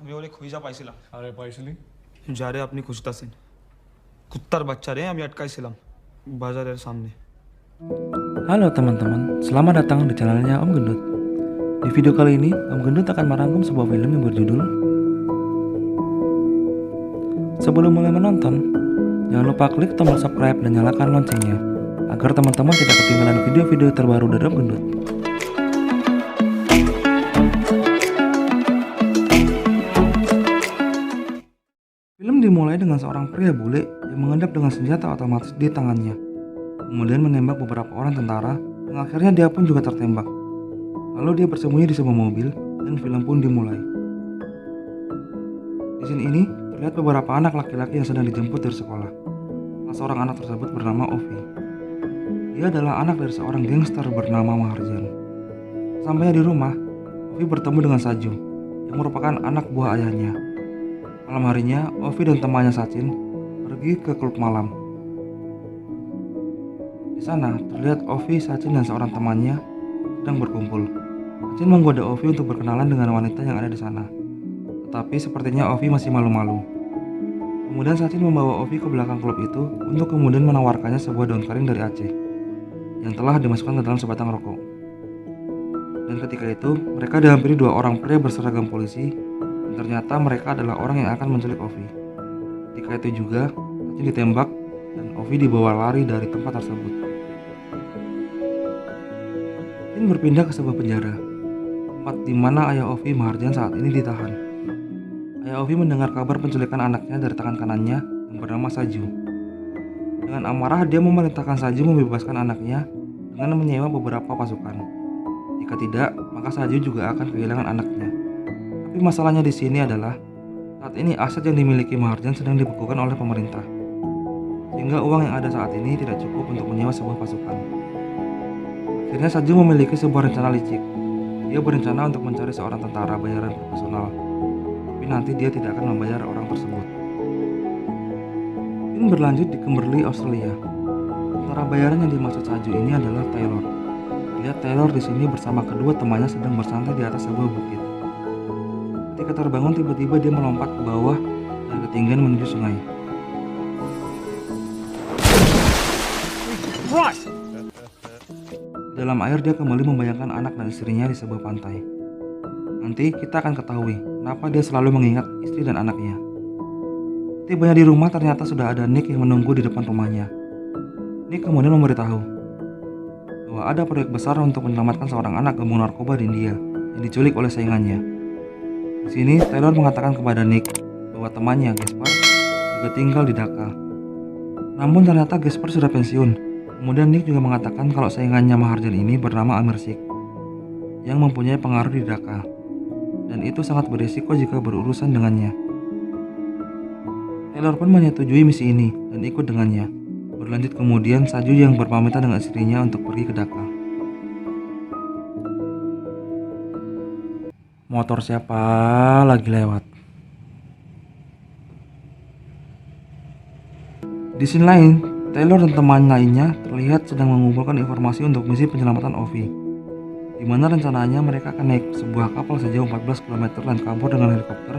আমি ওরে খুঁজা পাইছিলাম। আরে পাইছিলি? যারে আপনি খুঁজতাছেন কুত্তার বাচ্চারে আমি আটকাইছিলাম বাজারের সামনে। Halo teman-teman, selamat datang di channelnya Om Gendut. Di video kali ini, Om Gendut akan merangkum sebuah film yang berjudul. Sebelum mulai menonton, jangan lupa klik tombol subscribe dan nyalakan loncengnya, agar teman-teman tidak ketinggalan video-video terbaru dari Om Gendut. Film dimulai dengan seorang pria bule yang mengendap dengan senjata otomatis di tangannya, kemudian menembak beberapa orang tentara, dan akhirnya dia pun juga tertembak. Lalu dia bersembunyi di sebuah mobil, dan film pun dimulai. Di scene ini terlihat beberapa anak laki-laki yang sedang dijemput dari sekolah. Salah seorang anak tersebut bernama Ovi. Dia adalah anak dari seorang gangster bernama Maharjan. Sampainya di rumah, Ovi bertemu dengan Saju, yang merupakan anak buah ayahnya. Malam harinya, Ovi dan temannya Sachin pergi ke klub malam. Di sana terlihat Ovi, Sachin, dan seorang temannya sedang berkumpul. Sachin menggoda Ovi untuk berkenalan dengan wanita yang ada di sana. Tetapi sepertinya Ovi masih malu-malu. Kemudian Sachin membawa Ovi ke belakang klub itu untuk kemudian menawarkannya sebuah daun kering dari Aceh yang telah dimasukkan ke dalam sebatang rokok. Dan ketika itu mereka dihampiri dua orang pria berseragam polisi. Dan ternyata mereka adalah orang yang akan menculik Ovi. Ketika itu juga Sachin ditembak dan Ovi dibawa lari dari tempat tersebut. Sachin berpindah ke sebuah penjara, tempat di mana ayah Ovi, Maharjan, saat ini ditahan. Ayah Ovi mendengar kabar penculikan anaknya dari tangan kanannya yang bernama Saju. Dengan amarah dia memerintahkan Saju membebaskan anaknya dengan menyewa beberapa pasukan. Jika tidak, maka Saju juga akan kehilangan anaknya. Tapi masalahnya di sini adalah saat ini aset yang dimiliki Maharjan sedang dibekukan oleh pemerintah, sehingga uang yang ada saat ini tidak cukup untuk menyewa sebuah pasukan. Akhirnya Saju memiliki sebuah rencana licik. Dia berencana untuk mencari seorang tentara bayaran profesional, tapi nanti dia tidak akan membayar orang tersebut. Film berlanjut di Kimberley, Australia. Tentara bayaran yang dimaksud Saju ini adalah Taylor. Lihat Taylor di sini bersama kedua temannya sedang bersantai di atas sebuah bukit. Ketika terbangun, tiba-tiba dia melompat ke bawah dari ketinggian menuju sungai. Di dalam air dia kembali membayangkan anak dan istrinya di sebuah pantai. Nanti kita akan ketahui kenapa dia selalu mengingat istri dan anaknya. Tibanya di rumah ternyata sudah ada Nick yang menunggu di depan rumahnya. Nick kemudian memberitahu bahwa ada proyek besar untuk menyelamatkan seorang anak gembong narkoba di India yang diculik oleh saingannya. Di sini Taylor mengatakan kepada Nick bahwa temannya Gaspar juga tinggal di Dhaka. Namun ternyata Gaspar sudah pensiun. Kemudian Nick juga mengatakan kalau saingannya Maharjan ini bernama Amir Sikh yang mempunyai pengaruh di Dhaka, dan itu sangat berisiko jika berurusan dengannya. Taylor pun menyetujui misi ini dan ikut dengannya. Berlanjut kemudian Saju yang berpamitan dengan istrinya untuk pergi ke Dhaka. Motor siapa lagi lewat? Di sini lain, Taylor dan teman lainnya terlihat sedang mengumpulkan informasi untuk misi penyelamatan Ovi, di mana rencananya mereka akan naik sebuah kapal sejauh 14 km dan kabur dengan helikopter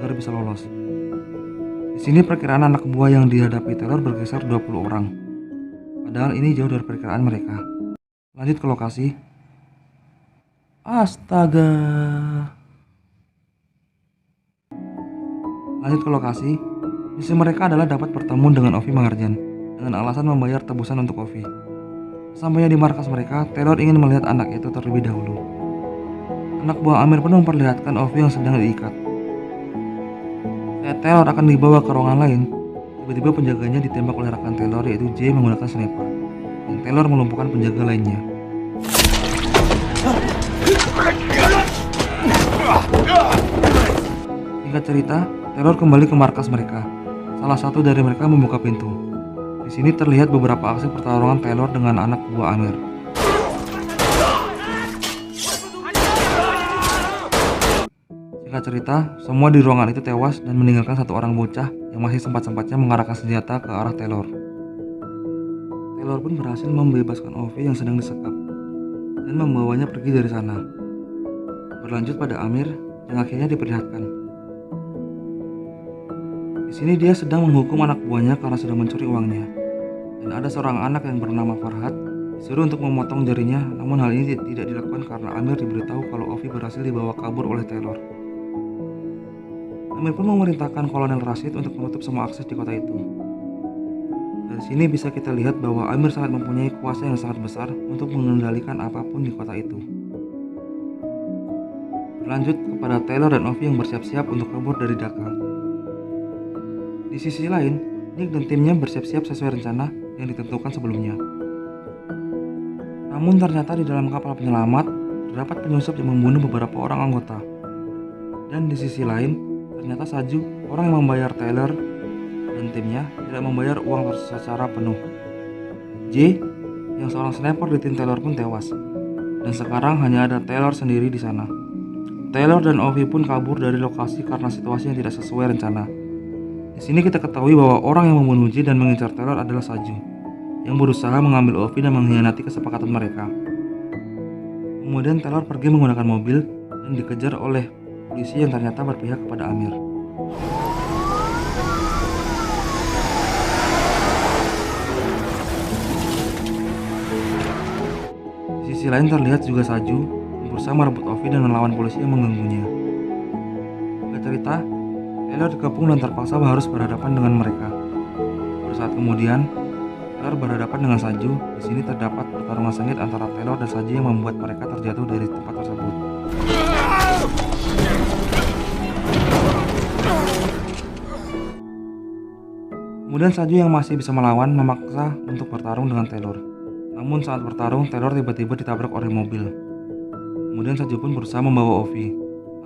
agar bisa lolos. Di sini perkiraan anak buah yang dihadapi Taylor berkisar 20 orang. Padahal ini jauh dari perkiraan mereka. Lanjut ke lokasi. Astaga. Lanjut ke lokasi. Misi mereka adalah dapat bertemu dengan Ovi Maharjan dengan alasan membayar tebusan untuk Ovi. Sampainya di markas mereka, Taylor ingin melihat anak itu terlebih dahulu. Anak buah Amir pun memperlihatkan Ovi yang sedang diikat. Saat Taylor akan dibawa ke ruangan lain, tiba-tiba penjaganya ditembak oleh rekan Taylor, yaitu Jay, menggunakan sniper, dan Taylor melumpuhkan penjaga lainnya. Singkat cerita, Taylor kembali ke markas mereka. Salah satu dari mereka membuka pintu. Di sini terlihat beberapa aksi pertarungan Taylor dengan anak buah Amir. Singkat cerita, semua di ruangan itu tewas dan meninggalkan satu orang bocah yang masih sempat-sempatnya mengarahkan senjata ke arah Taylor. Taylor pun berhasil membebaskan Ovi yang sedang disekap dan membawanya pergi dari sana. Berlanjut pada Amir yang akhirnya diperlihatkan Di sini dia sedang menghukum anak buahnya karena sudah mencuri uangnya. Dan ada seorang anak yang bernama Farhad disuruh untuk memotong jarinya, namun hal ini tidak dilakukan karena Amir diberitahu kalau Ovi berhasil dibawa kabur oleh Taylor. Amir pun memerintahkan Kolonel Rashid untuk menutup semua akses di kota itu. Dari sini bisa kita lihat bahwa Amir sangat mempunyai kuasa yang sangat besar untuk mengendalikan apapun di kota itu. Berlanjut kepada Taylor dan Ovi yang bersiap-siap untuk kabur dari Dhaka. Di sisi lain, Nick dan timnya bersiap-siap sesuai rencana yang ditentukan sebelumnya. Namun ternyata di dalam kapal penyelamat terdapat penyusup yang membunuh beberapa orang anggota. Dan di sisi lain, ternyata Saju, orang yang membayar Taylor dan timnya, tidak membayar uang secara penuh. J, yang seorang sniper di tim Taylor pun tewas. Dan sekarang hanya ada Taylor sendiri di sana. Taylor dan Ovi pun kabur dari lokasi karena situasi yang tidak sesuai rencana. Di sini kita ketahui bahwa orang yang membunuh J dan mengincar Taylor adalah Saju, yang berusaha mengambil Ovi dan mengkhianati kesepakatan mereka. Kemudian Taylor pergi menggunakan mobil dan dikejar oleh polisi yang ternyata berpihak kepada Amir. Di sisi lain terlihat juga Saju berusaha merebut Ovi dan melawan polisi yang mengganggunya. Singkat cerita, Taylor dikepung dan terpaksa harus berhadapan dengan mereka. Saat kemudian, Taylor berhadapan dengan Saju. Di sini terdapat pertarungan sengit antara Taylor dan Saju yang membuat mereka terjatuh dari tempat tersebut. Kemudian Saju yang masih bisa melawan memaksa untuk bertarung dengan Taylor. Namun saat bertarung, Taylor tiba-tiba ditabrak oleh mobil. Kemudian Saju pun berusaha membawa Ovi.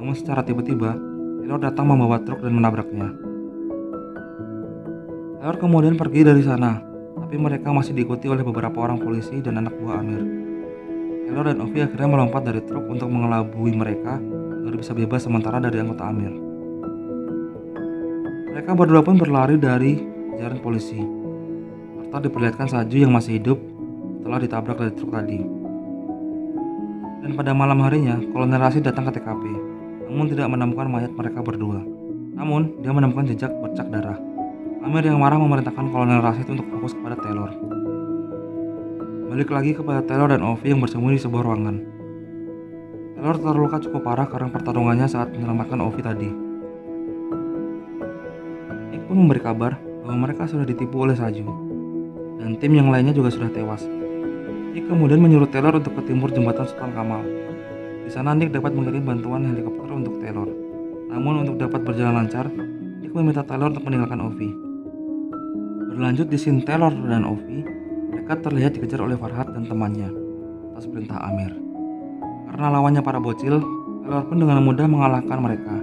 Namun secara tiba-tiba, Taylor datang membawa truk dan menabraknya. Taylor kemudian pergi dari sana, tapi mereka masih diikuti oleh beberapa orang polisi dan anak buah Amir. Taylor dan Ovi akhirnya melompat dari truk untuk mengelabui mereka agar bisa bebas sementara dari anggota Amir. Mereka berdua pun berlari dari kejaran polisi, serta diperlihatkan Saju yang masih hidup setelah ditabrak dari truk tadi. Dan pada malam harinya, Kolonel Rashid datang ke TKP, namun tidak menemukan mayat mereka berdua. Namun, dia menemukan jejak bercak darah. Amir yang marah memerintahkan Kolonel Rashid untuk fokus kepada Taylor. Balik lagi kepada Taylor dan Ovi yang bersembunyi di sebuah ruangan. Taylor terluka cukup parah karena pertarungannya saat menyelamatkan Ovi tadi. Nick pun memberi kabar bahwa mereka sudah ditipu oleh Saju, dan tim yang lainnya juga sudah tewas. Nick kemudian menyuruh Taylor untuk ke timur jembatan Sultan Kamal. Di sana Nick dapat mengirim bantuan helikopter untuk Taylor. Namun untuk dapat berjalan lancar, Nick meminta Taylor untuk meninggalkan Ovi. Berlanjut di scene Taylor dan Ovi, mereka terlihat dikejar oleh Farhad dan temannya atas perintah Amir. Karena lawannya para bocil, Taylor pun dengan mudah mengalahkan mereka.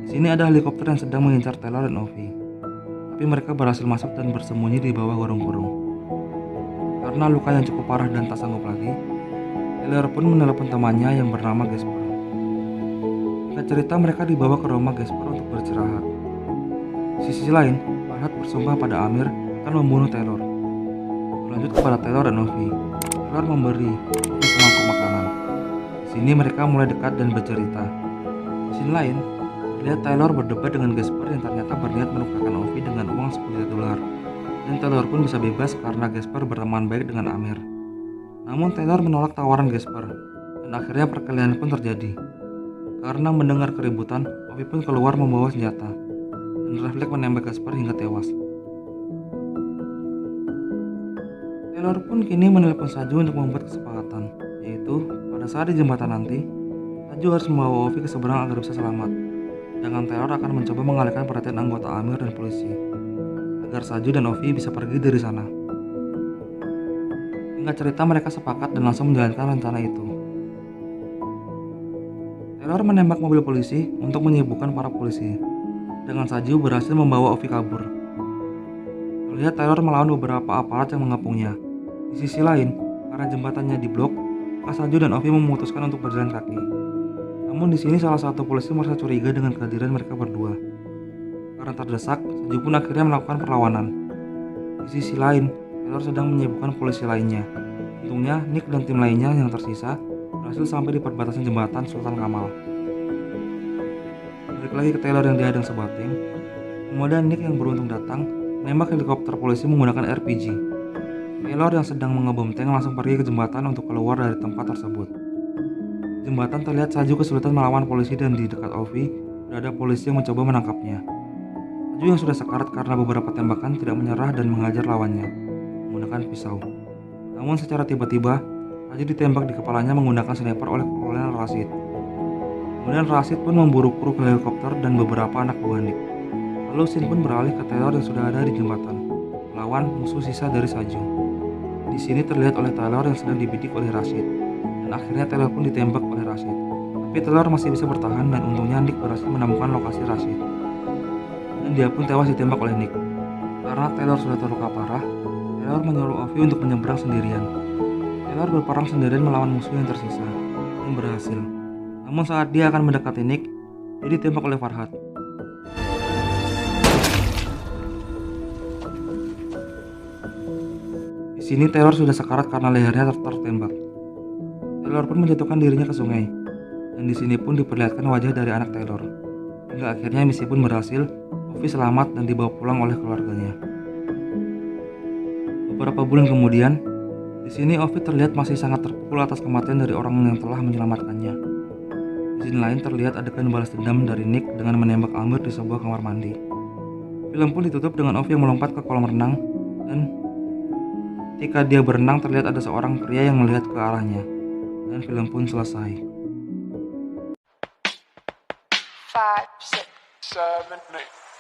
Di sini ada helikopter yang sedang mengincar Taylor dan Ovi, tapi mereka berhasil masuk dan bersembunyi di bawah gorong-gorong. Karena luka yang cukup parah dan tak sanggup lagi, Taylor pun menelepon temannya yang bernama Gasper. Singkat cerita, mereka dibawa ke rumah Gasper untuk beristirahat. Di sisi lain, Farhad bersumpah pada Amir akan membunuh Taylor. Berlanjut kepada Taylor dan Ovi. Taylor memberi Ovi semangkuk makanan. Di sini mereka mulai dekat dan bercerita. Di sisi lain, terlihat Taylor berdebat dengan Gasper yang ternyata berniat menukarkan Ovi dengan uang $10. Dan Taylor pun bisa bebas karena Gasper berteman baik dengan Amir. Namun Taylor menolak tawaran Gasper, dan akhirnya perkelahian pun terjadi. Karena mendengar keributan, Ovi pun keluar membawa senjata, dan refleks menembak Gasper hingga tewas. Taylor pun kini menelepon Saju untuk membuat kesepakatan, yaitu pada saat di jembatan nanti, Saju harus membawa Ovi ke seberang agar bisa selamat. Sedangkan Taylor akan mencoba mengalihkan perhatian anggota Amir dan polisi, agar Saju dan Ovi bisa pergi dari sana. Singkat cerita, mereka sepakat dan langsung menjalankan rencana itu. Taylor menembak mobil polisi untuk menyibukkan para polisi, dengan Saju berhasil membawa Ovi kabur. Terlihat Taylor melawan beberapa aparat yang mengepungnya. Di sisi lain, karena jembatannya diblok, maka Saju dan Ovi memutuskan untuk berjalan kaki. Namun di sini salah satu polisi merasa curiga dengan kehadiran mereka berdua. Karena terdesak, Saju pun akhirnya melakukan perlawanan. Di sisi lain, Taylor sedang menyibukkan polisi lainnya. Untungnya, Nick dan tim lainnya yang tersisa berhasil sampai di perbatasan jembatan Sultan Kamal. Balik lagi ke Taylor yang dihadang sebuah tank. Kemudian Nick yang beruntung datang menembak helikopter polisi menggunakan RPG. Taylor yang sedang mengebom tank langsung pergi ke jembatan untuk keluar dari tempat tersebut. Jembatan terlihat Saju kesulitan melawan polisi dan di dekat Ovi berada polisi yang mencoba menangkapnya. Saju yang sudah sekarat karena beberapa tembakan tidak menyerah dan mengajar lawannya menggunakan pisau. Namun secara tiba-tiba Saju ditembak di kepalanya menggunakan sniper oleh Kolonel Rashid. Kemudian Rashid pun memburu kru ke helikopter dan beberapa anak buah Nick. Lalu Shin pun beralih ke Taylor yang sudah ada di jembatan, melawan musuh sisa dari Saju. Di sini terlihat oleh Taylor yang sedang dibidik oleh Rashid, dan akhirnya Taylor pun ditembak oleh Rashid. Tapi Taylor masih bisa bertahan dan untungnya Nick berhasil menemukan lokasi Rashid. Dan dia pun tewas ditembak oleh Nick. Karena Taylor sudah terluka parah, Taylor menyuruh Ovi untuk menyeberang sendirian. Taylor berperang sendirian melawan musuh yang tersisa, dan berhasil. Namun saat dia akan mendekati Nick, dia ditembak oleh Farhad. Di sini Taylor sudah sekarat karena lehernya tertembak. Taylor pun menjatuhkan dirinya ke sungai, dan di sini pun diperlihatkan wajah dari anak Taylor. Hingga akhirnya misi pun berhasil, Ovi selamat dan dibawa pulang oleh keluarganya. Beberapa bulan kemudian, di sini Ovi terlihat masih sangat terpukul atas kematian dari orang yang telah menyelamatkannya. Di sini lain terlihat adegan balas dendam dari Nick dengan menembak Amber di sebuah kamar mandi. Film pun ditutup dengan Ovi yang melompat ke kolam renang dan ketika dia berenang terlihat ada seorang pria yang melihat ke arahnya, dan film pun selesai. 5, 6, 7, 8.